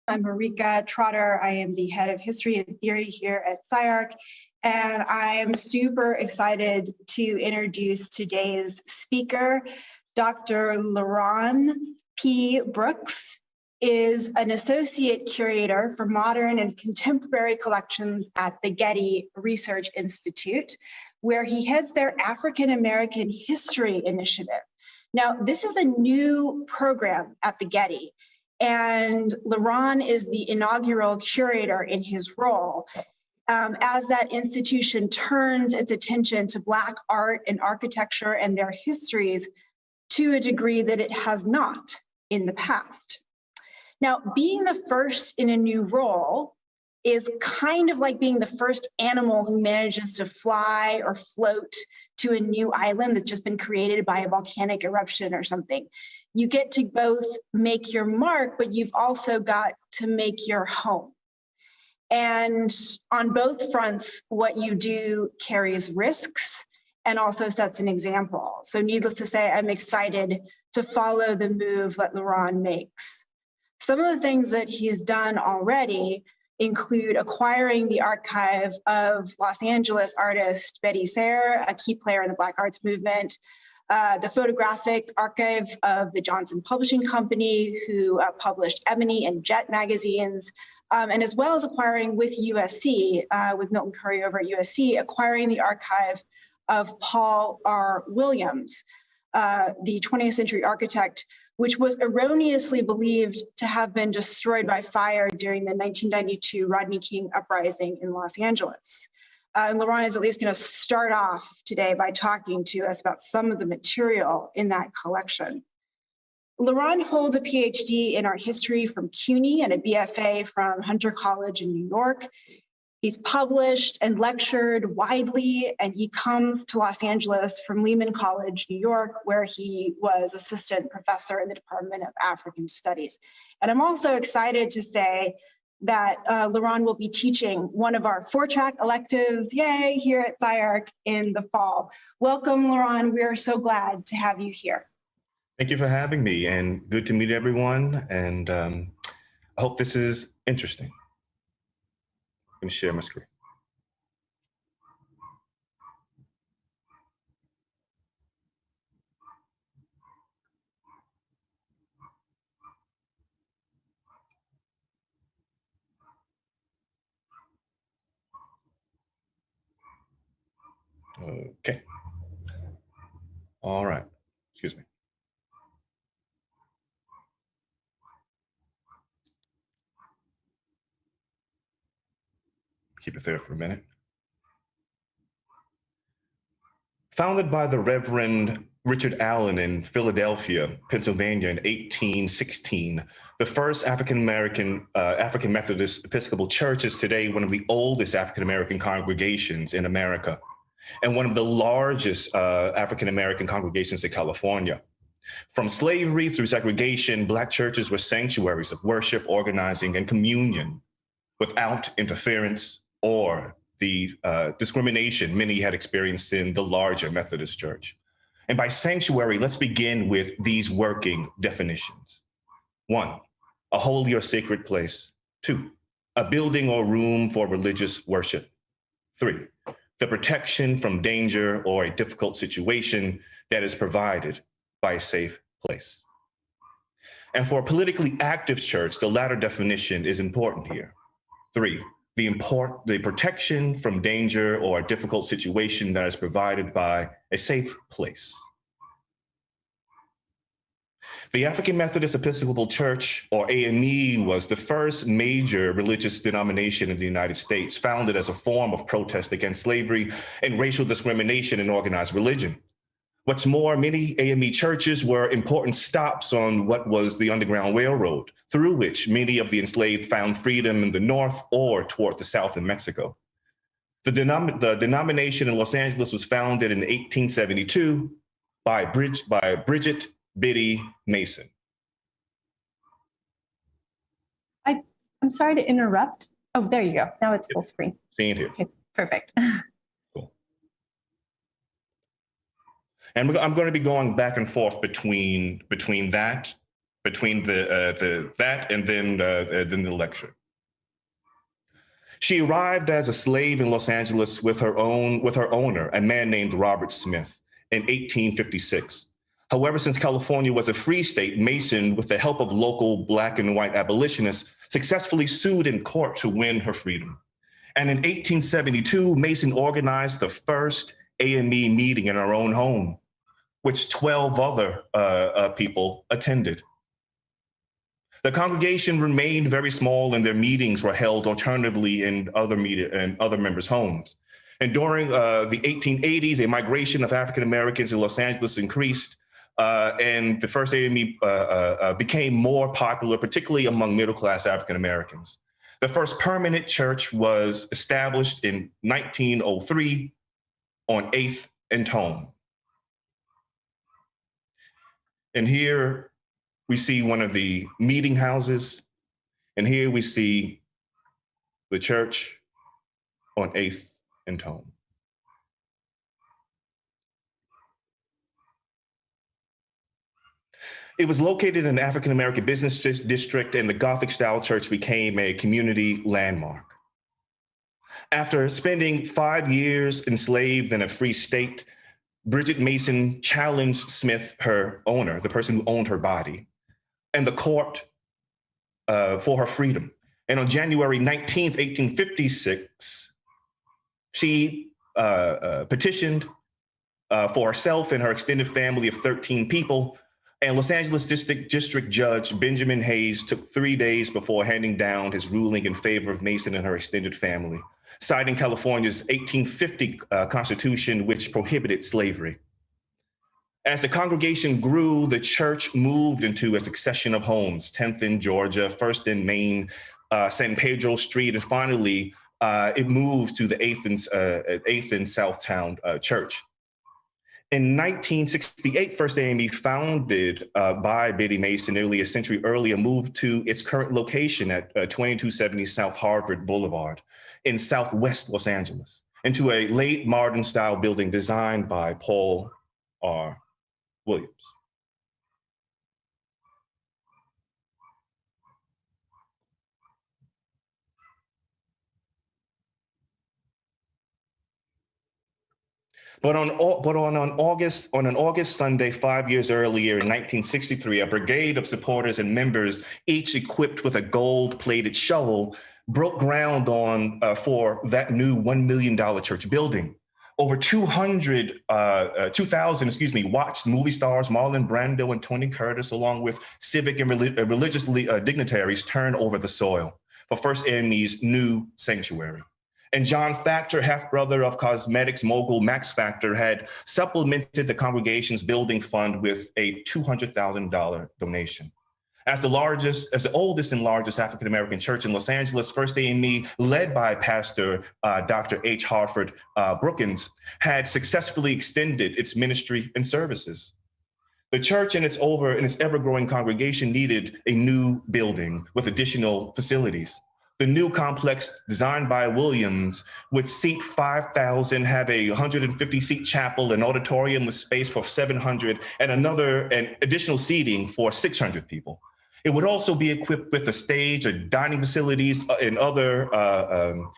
I'm Marrikka Trotter. I am the head of history and theory here at SCI-Arc, and I'm super excited to introduce today's speaker. Dr. LeRonn P. Brooks is an associate curator for modern and contemporary collections at the Getty Research Institute, where he heads their African American History Initiative. Now, this is a new program at the Getty, and LeRonn is the inaugural curator in his role as that institution turns its attention to Black art and architecture and their histories to a degree that it has not in the past. Now, being the first in a new role is kind of like being the first animal who manages to fly or float to a new island that's just been created by a volcanic eruption or something. You get to both make your mark, but you've also got to make your home. And on both fronts, what you do carries risks and also sets an example. So needless to say, I'm excited to follow the move that LeRonn makes. Some of the things that he's done already include acquiring the archive of Los Angeles artist Betty Sayre, a key player in the Black arts movement, the photographic archive of the Johnson Publishing Company, who published Ebony and Jet magazines, and as well as acquiring with USC, with Milton Curry over at USC, acquiring the archive of Paul R. Williams, the 20th century architect, which was erroneously believed to have been destroyed by fire during the 1992 Rodney King uprising in Los Angeles. And LeRonn is at least going to start off today by talking to us about some of the material in that collection. LeRonn holds a PhD in art history from CUNY and a BFA from Hunter College in New York. He's published and lectured widely, and he comes to Los Angeles from Lehman College, New York, where he was assistant professor in the Department of African Studies. And I'm also excited to say that LeRonn will be teaching one of our 4-track electives, yay, here at SCI-Arc in the fall. Welcome, LeRonn. We are so glad to have you here. Thank you for having me, and good to meet everyone. And I hope this is interesting. I'm going to share my screen. Okay. All right. Excuse me. Keep it there for a minute. Founded by the Reverend Richard Allen in Philadelphia, Pennsylvania in 1816, the first African Methodist Episcopal Church is today one of the oldest African American congregations in America and one of the largest African American congregations in California. From slavery through segregation, Black churches were sanctuaries of worship, organizing, and communion without interference or the discrimination many had experienced in the larger Methodist Church. And by sanctuary, let's begin with these working definitions. 1, a holy or sacred place. 2, a building or room for religious worship. 3, the protection from danger or a difficult situation that is provided by a safe place. And for a politically active church, the latter definition is important here. 3, the protection from danger or a difficult situation that is provided by a safe place. The African Methodist Episcopal Church, or AME, was the first major religious denomination in the United States, founded as a form of protest against slavery and racial discrimination in organized religion. What's more, many AME churches were important stops on what was the Underground Railroad, through which many of the enslaved found freedom in the North or toward the South in Mexico. The denomination in Los Angeles was founded in 1872 by Bridget Biddy Mason. I'm sorry to interrupt. Oh, there you go. Now it's full screen. Seeing it here. Okay, perfect. Cool. And I'm going to be going back and forth between that between that and then the lecture. She arrived as a slave in Los Angeles with her owner, a man named Robert Smith, in 1856. However, since California was a free state, Mason, with the help of local Black and white abolitionists, successfully sued in court to win her freedom. And in 1872, Mason organized the first AME meeting in her own home, which 12 other people attended. The congregation remained very small, and their meetings were held alternatively in other members' homes. And during the 1880s, a migration of African Americans in Los Angeles increased, and the first AME became more popular, particularly among middle-class African Americans. The first permanent church was established in 1903 on 8th and Tome. And here we see one of the meeting houses, and here we see the church on 8th and Tome. It was located in an African-American business district, and the Gothic-style church became a community landmark. After spending 5 years enslaved in a free state, Bridget Mason challenged Smith, her owner, the person who owned her body, and the court for her freedom. And on January 19th, 1856, she petitioned for herself and her extended family of 13 people. And Los Angeles District Judge Benjamin Hayes took 3 days before handing down his ruling in favor of Mason and her extended family, citing California's 1850 Constitution, which prohibited slavery. As the congregation grew, the church moved into a succession of homes, 10th in Georgia, 1st in Maine, San Pedro Street, and finally, it moved to the 8th and Southtown Church. In 1968, First AME, founded by Biddy Mason nearly a century earlier, moved to its current location at 2270 South Harvard Boulevard in Southwest Los Angeles, into a late modern style building designed by Paul R. Williams. But on an August Sunday, 5 years earlier in 1963, a brigade of supporters and members, each equipped with a gold-plated shovel, broke ground for that new $1 million church building. Over 2,000 watched movie stars Marlon Brando and Tony Curtis, along with civic and religious dignitaries, turn over the soil for First AME's new sanctuary. And John Factor, half-brother of cosmetics mogul Max Factor, had supplemented the congregation's building fund with a $200,000 donation. As the oldest and largest African-American church in Los Angeles, First AME, led by Pastor Dr. H. Harford Brookins, had successfully extended its ministry and services. The church and its ever-growing congregation needed a new building with additional facilities. The new complex, designed by Williams, would seat 5,000, have a 150-seat chapel, an auditorium with space for 700, and additional seating for 600 people. It would also be equipped with a stage, dining facilities, and other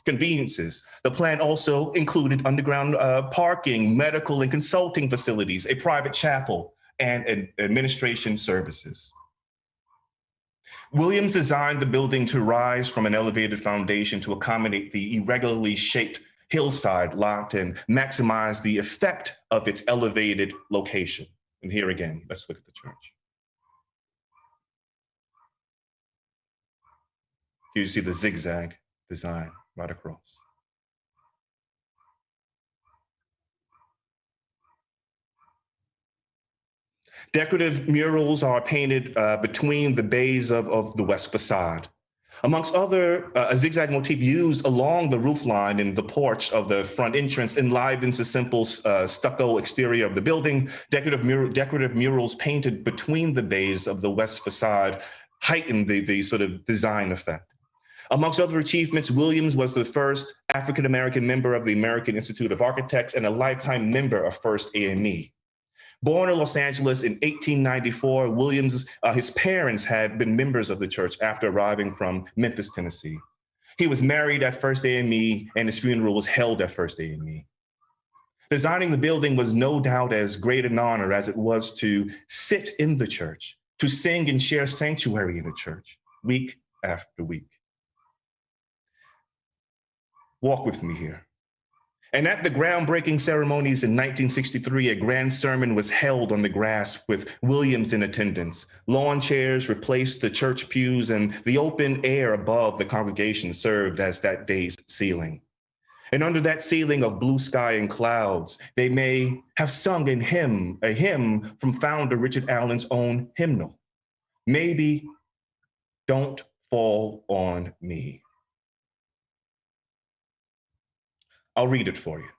conveniences. The plan also included underground parking, medical and consulting facilities, a private chapel, and administration services. Williams designed the building to rise from an elevated foundation to accommodate the irregularly shaped hillside lot and maximize the effect of its elevated location. And here again, let's look at the church. Here you see the zigzag design right across. Decorative murals are painted between the bays of the west facade. Amongst other, a zigzag motif used along the roofline in the porch of the front entrance enlivens the simple stucco exterior of the building. Decorative murals painted between the bays of the west facade heighten the sort of design effect. Amongst other achievements, Williams was the first African-American member of the American Institute of Architects and a lifetime member of First AME. Born in Los Angeles in 1894, Williams, his parents had been members of the church after arriving from Memphis, Tennessee. He was married at First AME, and his funeral was held at First AME. Designing the building was no doubt as great an honor as it was to sit in the church, to sing and share sanctuary in the church, week after week. Walk with me here. And at the groundbreaking ceremonies in 1963, a grand sermon was held on the grass with Williams in attendance. Lawn chairs replaced the church pews, and the open air above the congregation served as that day's ceiling. And under that ceiling of blue sky and clouds, they may have sung a hymn from founder Richard Allen's own hymnal. Maybe, Don't Fall on Me. I'll read it for you.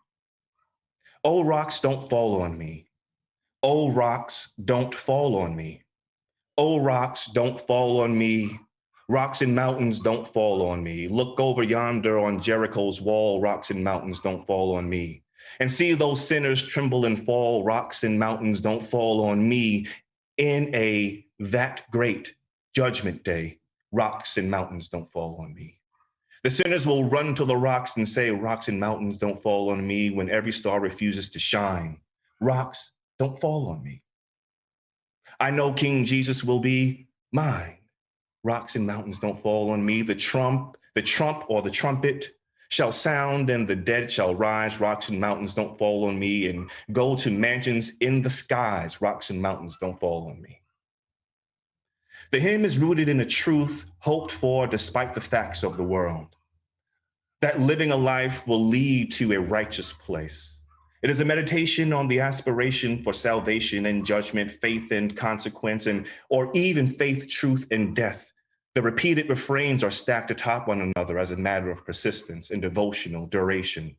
Oh, rocks, don't fall on me. Oh, rocks, don't fall on me. Oh, rocks, don't fall on me. Rocks and mountains don't fall on me. Look over yonder on Jericho's wall. Rocks and mountains don't fall on me. And see those sinners tremble and fall. Rocks and mountains don't fall on me. In that great judgment day, rocks and mountains don't fall on me. The sinners will run to the rocks and say, rocks and mountains don't fall on me, when every star refuses to shine. Rocks don't fall on me. I know King Jesus will be mine. Rocks and mountains don't fall on me. The trump or the trumpet shall sound and the dead shall rise. Rocks and mountains don't fall on me, and go to mansions in the skies. Rocks and mountains don't fall on me. The hymn is rooted in a truth hoped for despite the facts of the world, that living a life will lead to a righteous place. It is a meditation on the aspiration for salvation and judgment, faith and consequence, or even faith, truth, and death. The repeated refrains are stacked atop one another as a matter of persistence and devotional duration.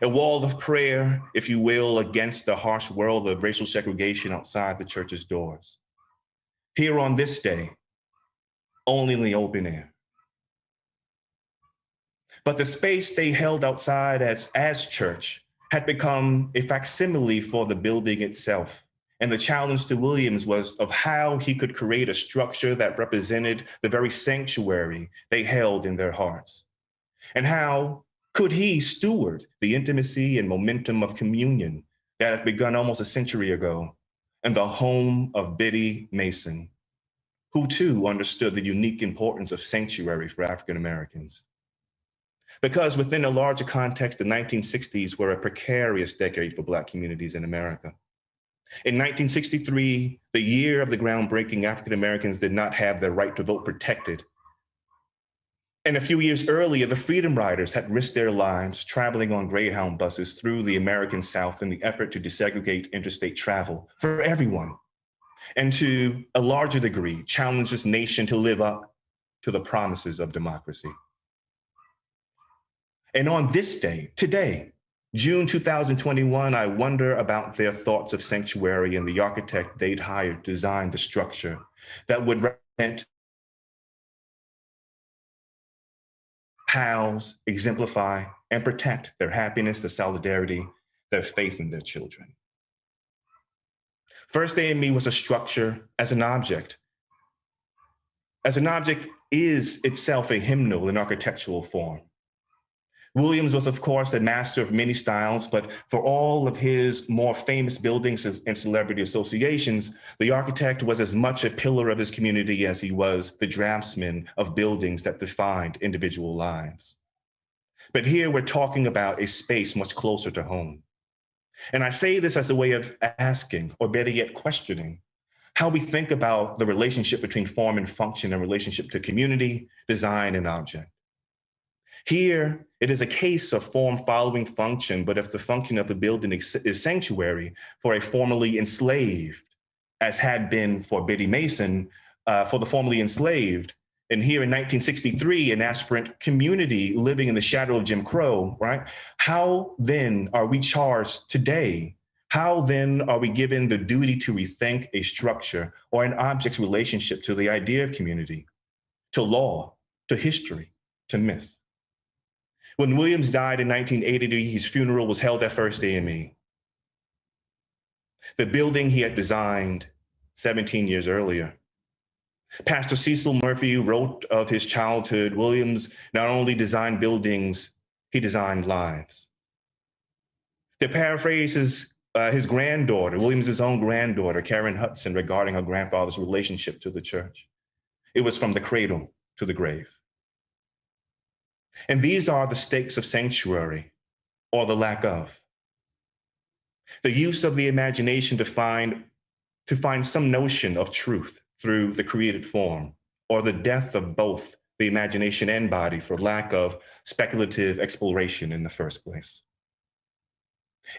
A wall of prayer, if you will, against the harsh world of racial segregation outside the church's doors. Here on this day, only in the open air. But the space they held outside as church had become a facsimile for the building itself. And the challenge to Williams was of how he could create a structure that represented the very sanctuary they held in their hearts. And how could he steward the intimacy and momentum of communion that had begun almost a century ago in the home of Biddy Mason, who too understood the unique importance of sanctuary for African Americans. Because within a larger context, the 1960s were a precarious decade for Black communities in America. In 1963, the year of the groundbreaking, African Americans did not have their right to vote protected. And a few years earlier, the Freedom Riders had risked their lives traveling on Greyhound buses through the American South in the effort to desegregate interstate travel for everyone, and to a larger degree, challenge this nation to live up to the promises of democracy. And on this day, today, June 2021, I wonder about their thoughts of sanctuary and the architect they'd hired to design the structure that would represent, house, exemplify, and protect their happiness, their solidarity, their faith in their children. First AME was a structure as an object. As an object is itself a hymnal in architectural form. Williams was, of course, the master of many styles, but for all of his more famous buildings and celebrity associations, the architect was as much a pillar of his community as he was the draftsman of buildings that defined individual lives. But here we're talking about a space much closer to home. And I say this as a way of asking, or better yet, questioning, how we think about the relationship between form and function in relationship to community, design, and object. Here, it is a case of form following function, but if the function of the building is sanctuary for a formerly enslaved, as had been for Biddy Mason, for the formerly enslaved, and here in 1963, an aspirant community living in the shadow of Jim Crow, right? How then are we charged today? How then are we given the duty to rethink a structure or an object's relationship to the idea of community, to law, to history, to myth? When Williams died in 1980, his funeral was held at First AME. the building he had designed 17 years earlier. Pastor Cecil Murphy wrote of his childhood, Williams not only designed buildings, he designed lives. To paraphrase his granddaughter, Williams's own granddaughter, Karen Hudson, regarding her grandfather's relationship to the church, it was from the cradle to the grave. And these are the stakes of sanctuary, or the lack of. The use of the imagination to find some notion of truth through the created form, or the death of both the imagination and body for lack of speculative exploration in the first place.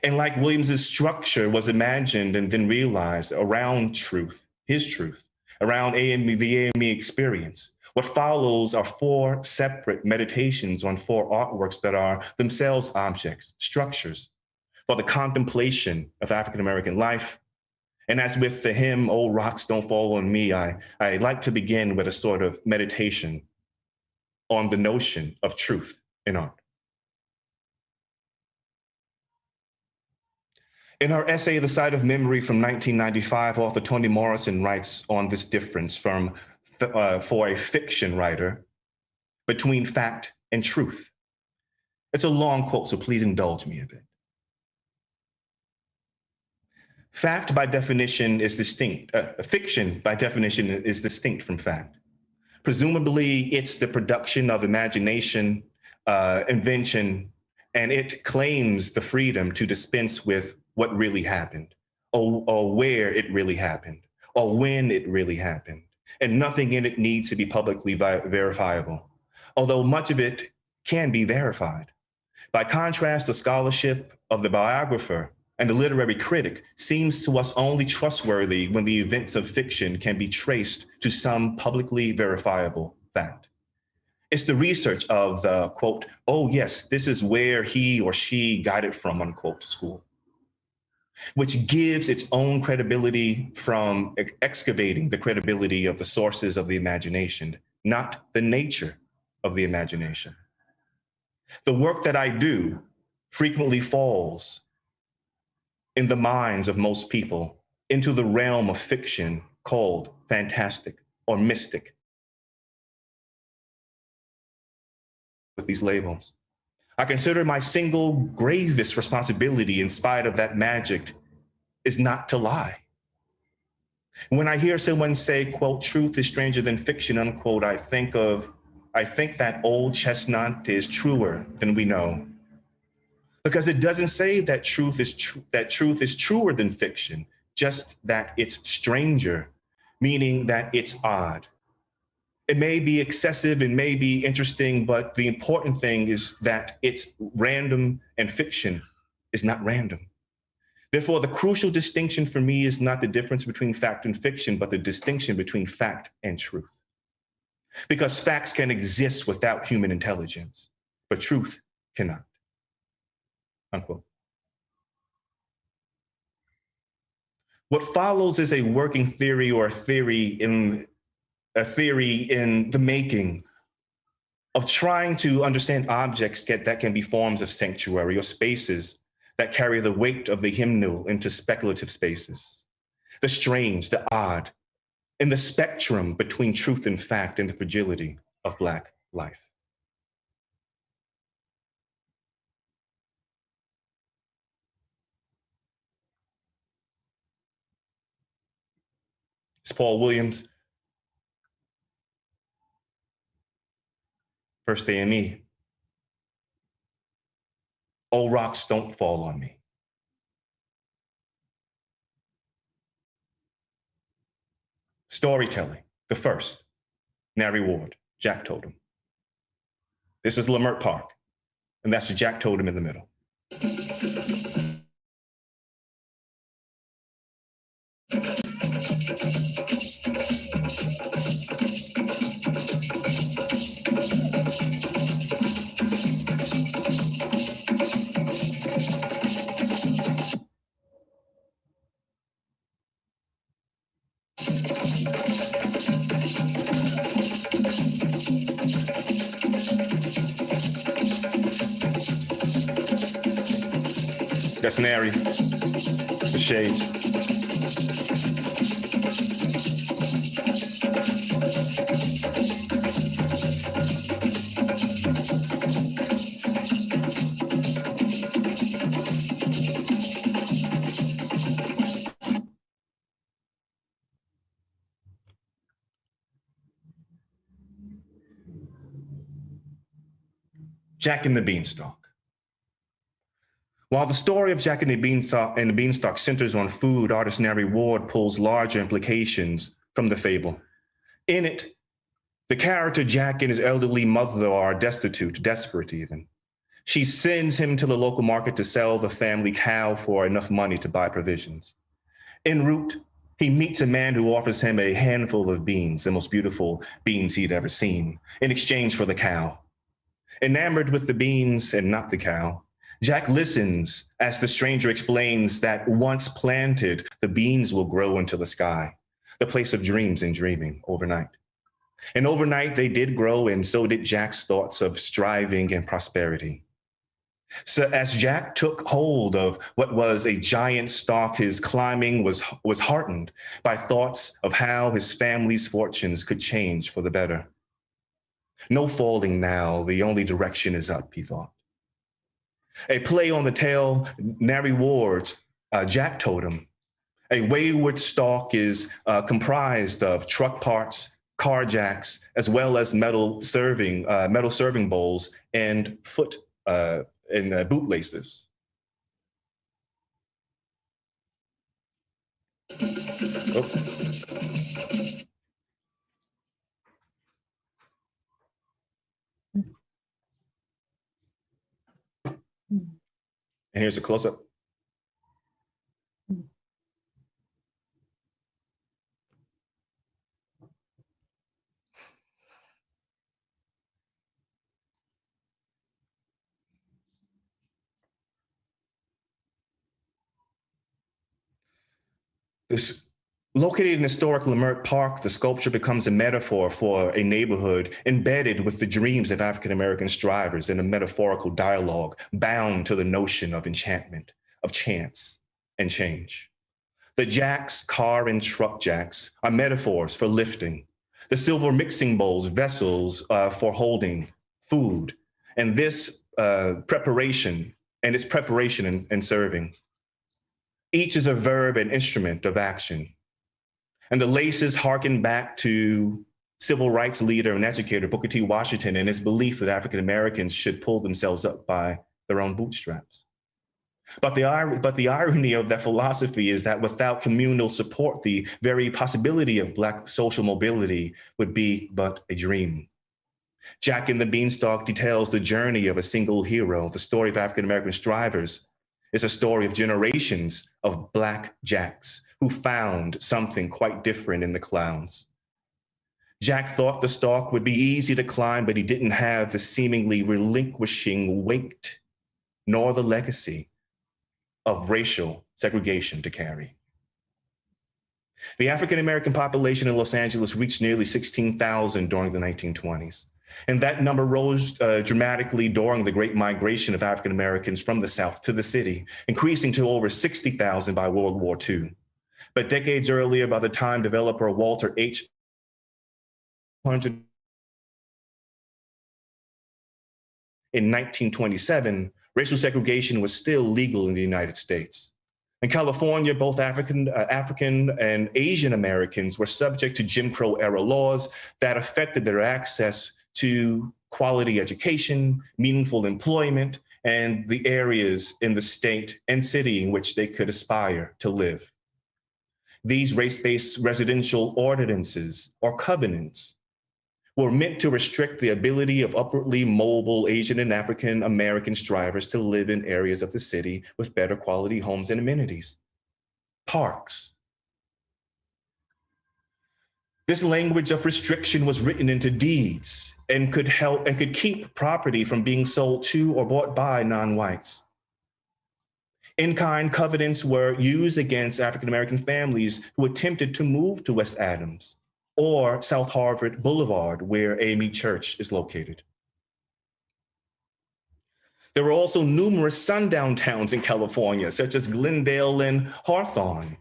And like Williams's structure was imagined and then realized around truth, his truth, around the AME experience, what follows are 4 separate meditations on 4 artworks that are themselves objects, structures, for the contemplation of African-American life. And as with the hymn, "Oh, Rocks Don't Fall on Me," I like to begin with a sort of meditation on the notion of truth in art. In her essay, The Site of Memory from 1995, author Toni Morrison writes on this difference for a fiction writer between fact and truth. It's a long quote, so please indulge me a bit. Fact by definition is distinct. Fiction by definition is distinct from fact. Presumably, it's the production of imagination, invention, and it claims the freedom to dispense with what really happened, or where it really happened, or when it really happened. And nothing in it needs to be publicly verifiable, although much of it can be verified. By contrast, the scholarship of the biographer and the literary critic seems to us only trustworthy when the events of fiction can be traced to some publicly verifiable fact. It's the research of the, quote, "Oh yes, this is where he or she got it from," unquote, to school, which gives its own credibility from excavating the credibility of the sources of the imagination, not the nature of the imagination. The work that I do frequently falls in the minds of most people into the realm of fiction called fantastic or mystic. With these labels, I consider my single gravest responsibility in spite of that magic is not to lie. When I hear someone say, quote, "Truth is stranger than fiction," unquote, I think that old chestnut is truer than we know. Because it doesn't say that truth is truer than fiction, just that it's stranger, meaning that it's odd. It may be excessive, it may be interesting, but the important thing is that it's random and fiction is not random. Therefore, the crucial distinction for me is not the difference between fact and fiction, but the distinction between fact and truth. Because facts can exist without human intelligence, but truth cannot. Unquote. What follows is a working theory or a theory in the making of trying to understand objects that can be forms of sanctuary or spaces that carry the weight of the hymnal into speculative spaces, the strange, the odd, in the spectrum between truth and fact and the fragility of Black life. It's Paul Williams, first AME. "Oh, rocks don't fall on me." Storytelling, the first, Nari Ward, Jack Totem. This is Leimert Park, and that's the Jack Totem in the middle. That's Nari, the shades. Jack and the Beanstalk. While the story of Jack and the Beanstalk centers on food, artist Nari pulls larger implications from the fable. In it, the character Jack and his elderly mother are destitute, desperate even. She sends him to the local market to sell the family cow for enough money to buy provisions. En route, he meets a man who offers him a handful of beans, the most beautiful beans he'd ever seen, in exchange for the cow. Enamored with the beans and not the cow, Jack listens as the stranger explains that once planted, the beans will grow into the sky, the place of dreams and dreaming overnight. And overnight they did grow, and so did Jack's thoughts of striving and prosperity. So as Jack took hold of what was a giant stalk, his climbing was heartened by thoughts of how his family's fortunes could change for the better. No falling now, the only direction is up, he thought. A play on the tale Nari Ward's Jack Totem. A wayward stalk is comprised of truck parts, car jacks, as well as metal serving bowls and boot laces. Oh. And here's a close-up. Located in historic Leimert Park, the sculpture becomes a metaphor for a neighborhood embedded with the dreams of African-American strivers in a metaphorical dialogue bound to the notion of enchantment, of chance and change. The jacks, car and truck jacks, are metaphors for lifting. The silver mixing bowls, vessels for holding food, and this preparation and serving. Each is a verb and instrument of action. And the laces harken back to civil rights leader and educator Booker T. Washington and his belief that African Americans should pull themselves up by their own bootstraps. But the irony of that philosophy is that without communal support, the very possibility of Black social mobility would be but a dream. Jack and the Beanstalk details the journey of a single hero. The story of African American strivers is a story of generations of Black Jacks who found something quite different in the clouds. Jack thought the stalk would be easy to climb, but he didn't have the seemingly relinquishing weight, nor the legacy of racial segregation to carry. The African-American population in Los Angeles reached nearly 16,000 during the 1920s. And that number rose dramatically during the Great Migration of African Americans from the South to the city, increasing to over 60,000 by World War II. But decades earlier, by the time developer Walter H. In 1927, racial segregation was still legal in the United States. In California, both African and Asian Americans were subject to Jim Crow era laws that affected their access to quality education, meaningful employment, and the areas in the state and city in which they could aspire to live. These race-based residential ordinances or covenants were meant to restrict the ability of upwardly mobile Asian and African American strivers to live in areas of the city with better quality homes and amenities, parks. This language of restriction was written into deeds and could keep property from being sold to or bought by non-whites. In-kind covenants were used against African-American families who attempted to move to West Adams or South Harvard Boulevard, where AME Church is located. There were also numerous sundown towns in California, such as Glendale and Hawthorne,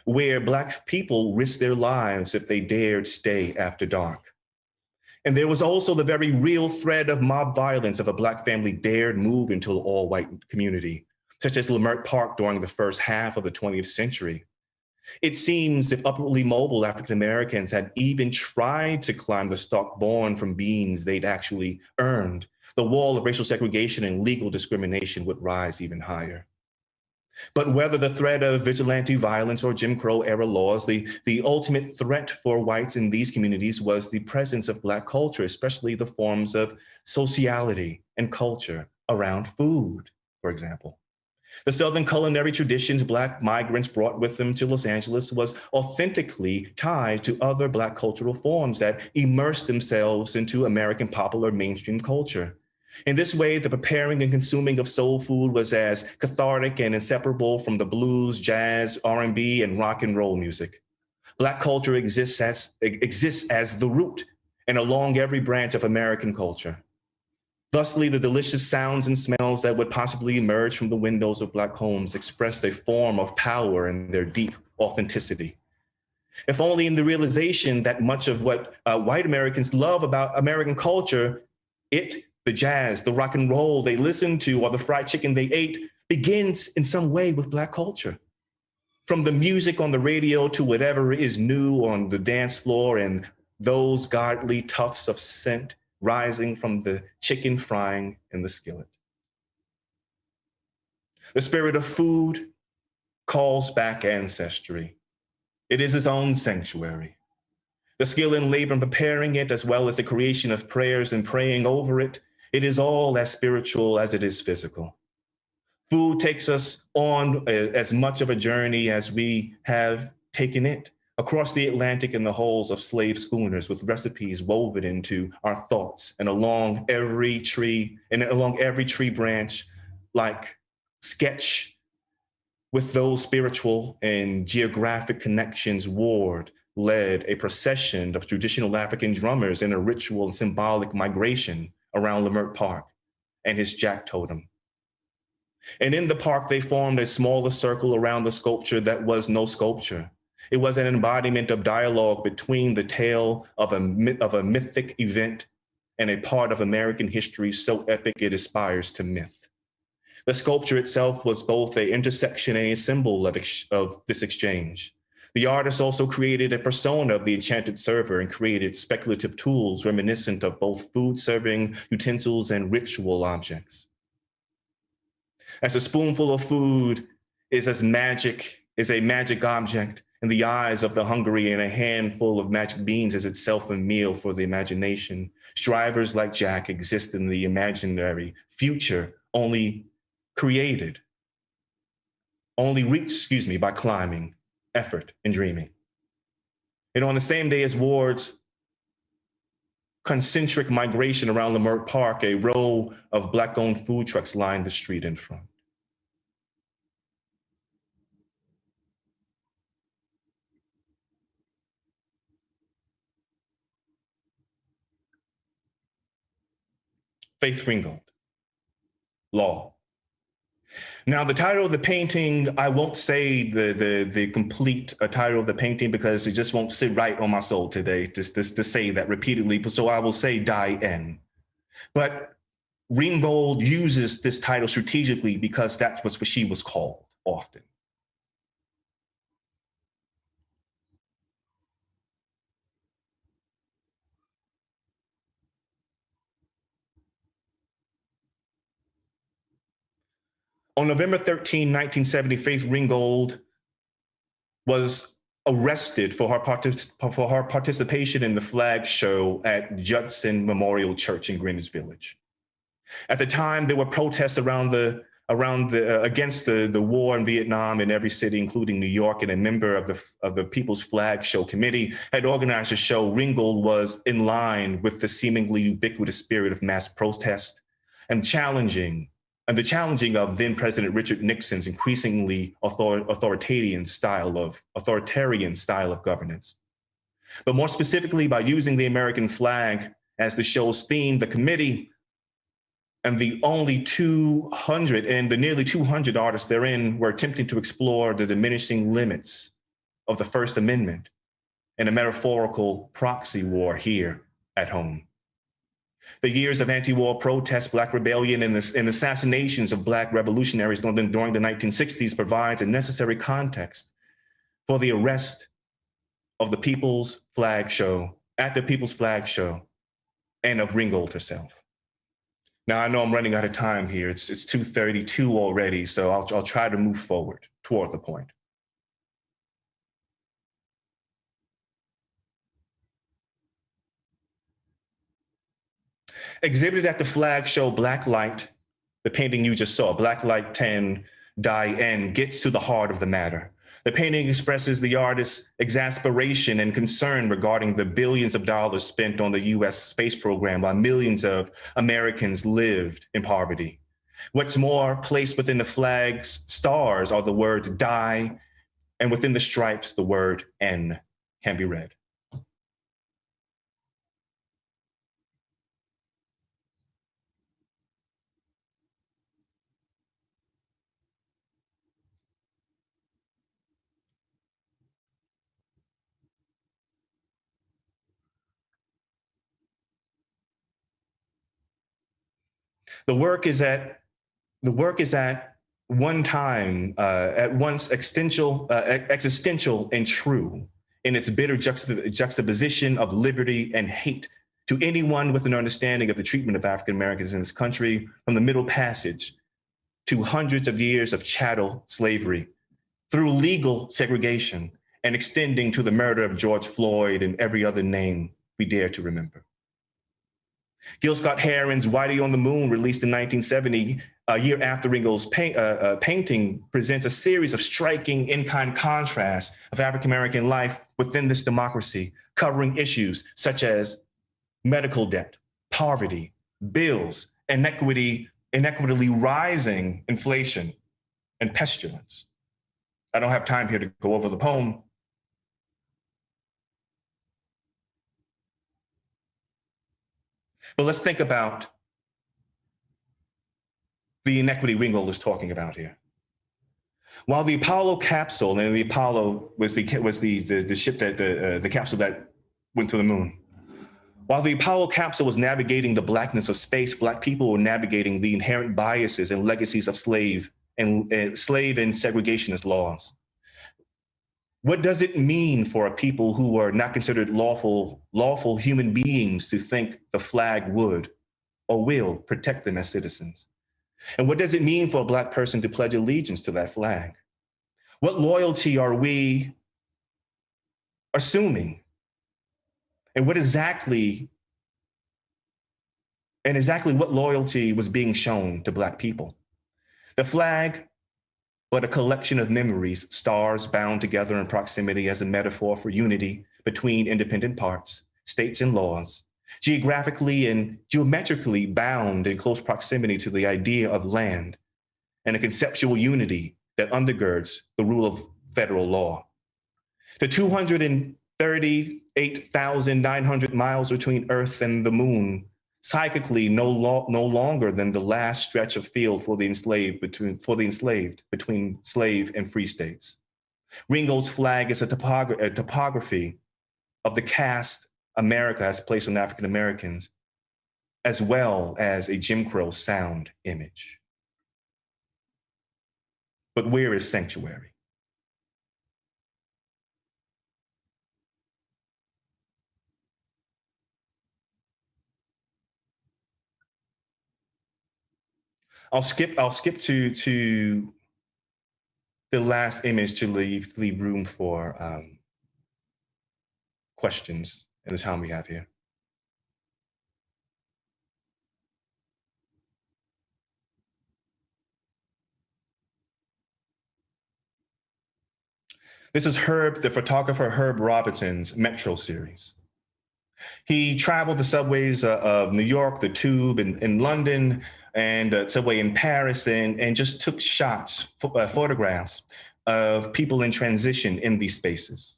where Black people risked their lives if they dared stay after dark. And there was also the very real threat of mob violence if a Black family dared move into an all-white community, such as Leimert Park during the first half of the 20th century. It seems if upwardly mobile African Americans had even tried to climb the stalk born from beings they'd actually earned, the wall of racial segregation and legal discrimination would rise even higher. But whether the threat of vigilante violence or Jim Crow era laws, the ultimate threat for whites in these communities was the presence of Black culture, especially the forms of sociality and culture around food, for example. The Southern culinary traditions Black migrants brought with them to Los Angeles was authentically tied to other Black cultural forms that immersed themselves into American popular mainstream culture. In this way, the preparing and consuming of soul food was as cathartic and inseparable from the blues, jazz, R&B, and rock and roll music. Black culture exists as the root and along every branch of American culture. Thusly, the delicious sounds and smells that would possibly emerge from the windows of Black homes expressed a form of power in their deep authenticity. If only in the realization that much of what white Americans love about American culture, the jazz, the rock and roll they listen to, or the fried chicken they ate, begins in some way with Black culture. From the music on the radio to whatever is new on the dance floor and those godly tufts of scent rising from the chicken frying in the skillet. The spirit of food calls back ancestry. It is its own sanctuary. The skill and labor in preparing it, as well as the creation of prayers and praying over it, it is all as spiritual as it is physical. Food takes us on as much of a journey as we have taken it, across the Atlantic in the hulls of slave schooners with recipes woven into our thoughts and along every tree branch, like sketch with those spiritual and geographic connections. Ward led a procession of traditional African drummers in a ritual and symbolic migration around Leimert Park and his Jack totem. And in the park, they formed a smaller circle around the sculpture that was no sculpture. It was an embodiment of dialogue between the tale of a mythic event and a part of American history so epic it aspires to myth. The sculpture itself was both an intersection and a symbol of this exchange. The artist also created a persona of the enchanted server and created speculative tools reminiscent of both food-serving utensils and ritual objects. As a spoonful of food is a magic object in the eyes of the hungry, and a handful of magic beans is itself a meal for the imagination, strivers like Jack exist in the imaginary future only reached by climbing, effort, and dreaming. And on the same day as Ward's concentric migration around Leimert Park, a row of Black-owned food trucks lined the street in front. Faith Ringgold, Law. Now, the title of the painting, I won't say the complete title of the painting because it just won't sit right on my soul today to say that repeatedly, so I will say Die-N. But Ringgold uses this title strategically because that's what she was called often. On November 13, 1970, Faith Ringgold was arrested for her participation in the flag show at Judson Memorial Church in Greenwich Village. At the time, there were protests against the war in Vietnam in every city, including New York, and a member of the People's Flag Show Committee had organized a show. Ringgold was in line with the seemingly ubiquitous spirit of mass protest and the challenging of then President Richard Nixon's increasingly authoritarian style of governance. But more specifically, by using the American flag as the show's theme, the committee and the nearly 200 artists therein were attempting to explore the diminishing limits of the First Amendment in a metaphorical proxy war here at home. The years of anti-war protests, Black rebellion, and assassinations of Black revolutionaries during the 1960s provides a necessary context for the arrest of the People's Flag Show, at the People's Flag Show, and of Ringgold herself. Now, I know I'm running out of time here. It's 2:32 already, so I'll try to move forward toward the point. Exhibited at the Flag Show, Black Light, the painting you just saw, Black Light 10, Die N, gets to the heart of the matter. The painting expresses the artist's exasperation and concern regarding the billions of dollars spent on the US space program while millions of Americans lived in poverty. What's more, placed within the flag's stars are the word die, and within the stripes, the word N can be read. The work is at one time at once existential and true in its bitter juxtaposition of liberty and hate to anyone with an understanding of the treatment of African Americans in this country, from the Middle Passage to hundreds of years of chattel slavery, through legal segregation and extending to the murder of George Floyd and every other name we dare to remember. Gil Scott-Heron's Whitey on the Moon, released in 1970, a year after Ringgold's painting, presents a series of striking in-kind contrasts of African-American life within this democracy, covering issues such as medical debt, poverty, bills, inequitably rising inflation, and pestilence. I don't have time here to go over the poem. But let's think about the inequity Ringgold is talking about here. While the Apollo capsule, and the Apollo was the ship that the capsule that went to the moon. While the Apollo capsule was navigating the blackness of space, Black people were navigating the inherent biases and legacies of slave and segregationist laws. What does it mean for a people who were not considered lawful human beings to think the flag would or will protect them as citizens? And what does it mean for a Black person to pledge allegiance to that flag? What loyalty are we assuming? And exactly what loyalty was being shown to Black people? The flag, but a collection of memories, stars bound together in proximity as a metaphor for unity between independent parts, states and laws, geographically and geometrically bound in close proximity to the idea of land, and a conceptual unity that undergirds the rule of federal law. The 238,900 miles between Earth and the moon, psychically no longer than the last stretch of field for the enslaved between slave and free states. Ringgold's flag is a topography of the caste America has placed on African Americans, as well as a Jim Crow sound image. But where is sanctuary? I'll skip to the last image to leave room for questions in the time we have here. This is the photographer Herb Robinson's Metro series. He traveled the subways of New York, the Tube in London, and subway in Paris, and just took shots, photographs of people in transition in these spaces.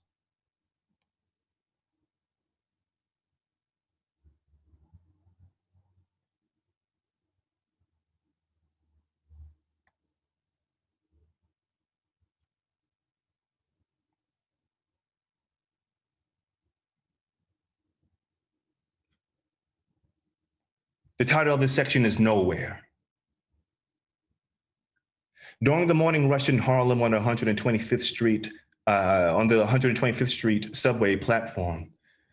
The title of this section is Nowhere. During the morning rush in Harlem on the 125th Street, on the 125th Street subway platform,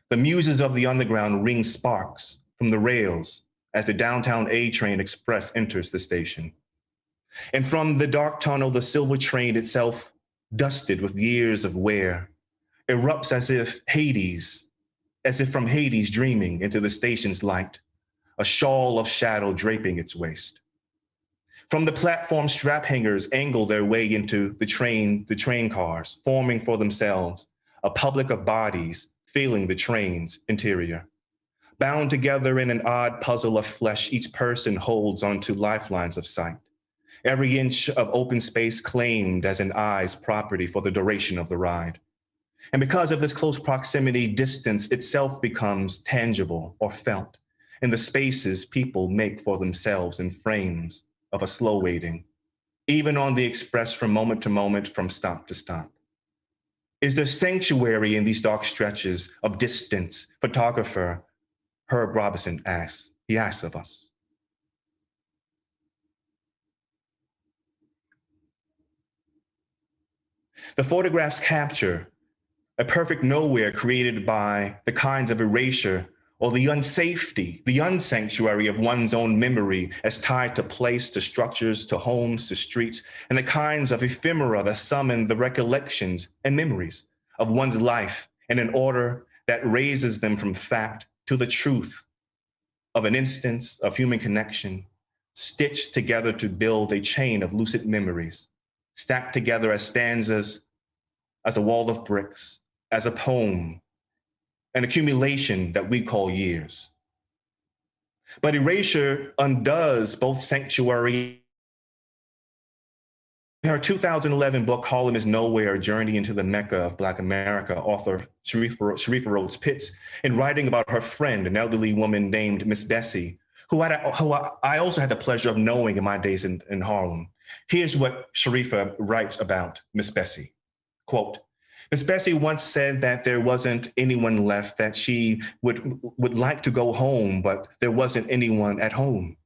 the muses of the underground ring sparks from the rails as the downtown A train express enters the station. And from the dark tunnel, the silver train itself, dusted with years of wear, erupts as if from Hades dreaming into the station's light, a shawl of shadow draping its waist. From the platform, strap hangers angle their way into the train cars, forming for themselves a public of bodies filling the train's interior. Bound together in an odd puzzle of flesh, each person holds onto lifelines of sight. Every inch of open space claimed as an eye's property for the duration of the ride. And because of this close proximity, distance itself becomes tangible or felt in the spaces people make for themselves in frames of a slow waiting, even on the express from moment to moment, from stop to stop. Is there sanctuary in these dark stretches of distance? Photographer Herb Robinson asks. He asks of us. The photographs capture a perfect nowhere created by the kinds of erasure or the unsafety, the unsanctuary of one's own memory as tied to place, to structures, to homes, to streets, and the kinds of ephemera that summon the recollections and memories of one's life in an order that raises them from fact to the truth of an instance of human connection, stitched together to build a chain of lucid memories, stacked together as stanzas, as a wall of bricks, as a poem, an accumulation that we call years. But erasure undoes both sanctuary. In her 2011 book, Harlem is Nowhere, A Journey into the Mecca of Black America, author Sharifa Rhodes Pitts, in writing about her friend, an elderly woman named Miss Bessie, who I also had the pleasure of knowing in my days in Harlem. Here's what Sharifa writes about Miss Bessie. Quote, Miss Bessie once said that there wasn't anyone left, that she would like to go home, but there wasn't anyone at home.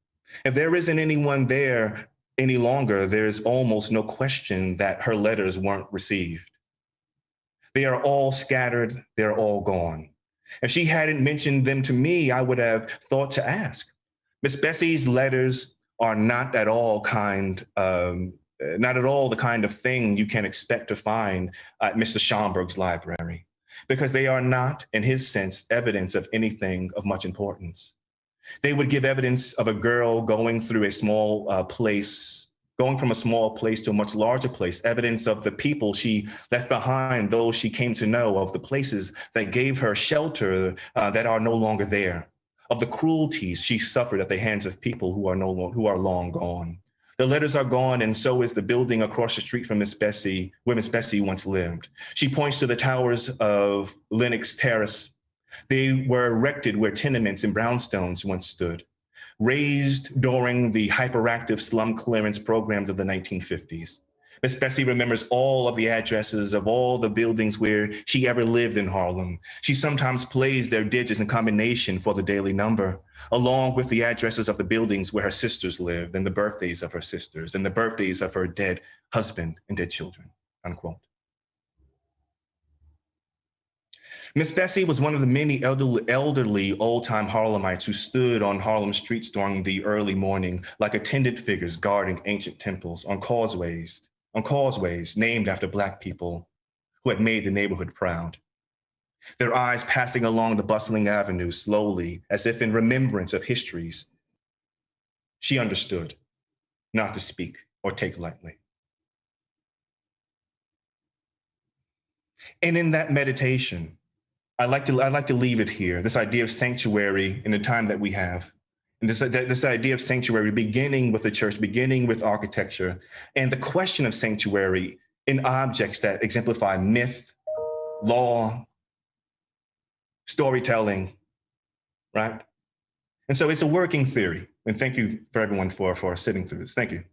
If there isn't anyone there any longer, there's almost no question that her letters weren't received. They are all scattered, they're all gone. If she hadn't mentioned them to me, I would have thought to ask. Miss Bessie's letters are not at all the kind of thing you can expect to find at Mr. Schomburg's library, because they are not, in his sense, evidence of anything of much importance. They would give evidence of a girl going through a small place, going from a small place to a much larger place, evidence of the people she left behind, those she came to know, of the places that gave her shelter that are no longer there, of the cruelties she suffered at the hands of people who are long gone. The letters are gone, and so is the building across the street from Miss Bessie, where Miss Bessie once lived. She points to the towers of Lenox Terrace. They were erected where tenements and brownstones once stood, raised during the hyperactive slum clearance programs of the 1950s. Miss Bessie remembers all of the addresses of all the buildings where she ever lived in Harlem. She sometimes plays their digits in combination for the daily number, along with the addresses of the buildings where her sisters lived, and the birthdays of her sisters, and the birthdays of her dead husband and dead children, unquote. Miss Bessie was one of the many elderly old-time Harlemites who stood on Harlem streets during the early morning like attendant figures guarding ancient temples on causeways named after Black people who had made the neighborhood proud. Their eyes passing along the bustling avenue slowly, as if in remembrance of histories she understood, not to speak or take lightly. And in that meditation, I'd like to leave it here, this idea of sanctuary in the time that we have. And this idea of sanctuary beginning with the church, beginning with architecture, and the question of sanctuary in objects that exemplify myth, law, storytelling, right? And so it's a working theory. And thank you for everyone for sitting through this. Thank you.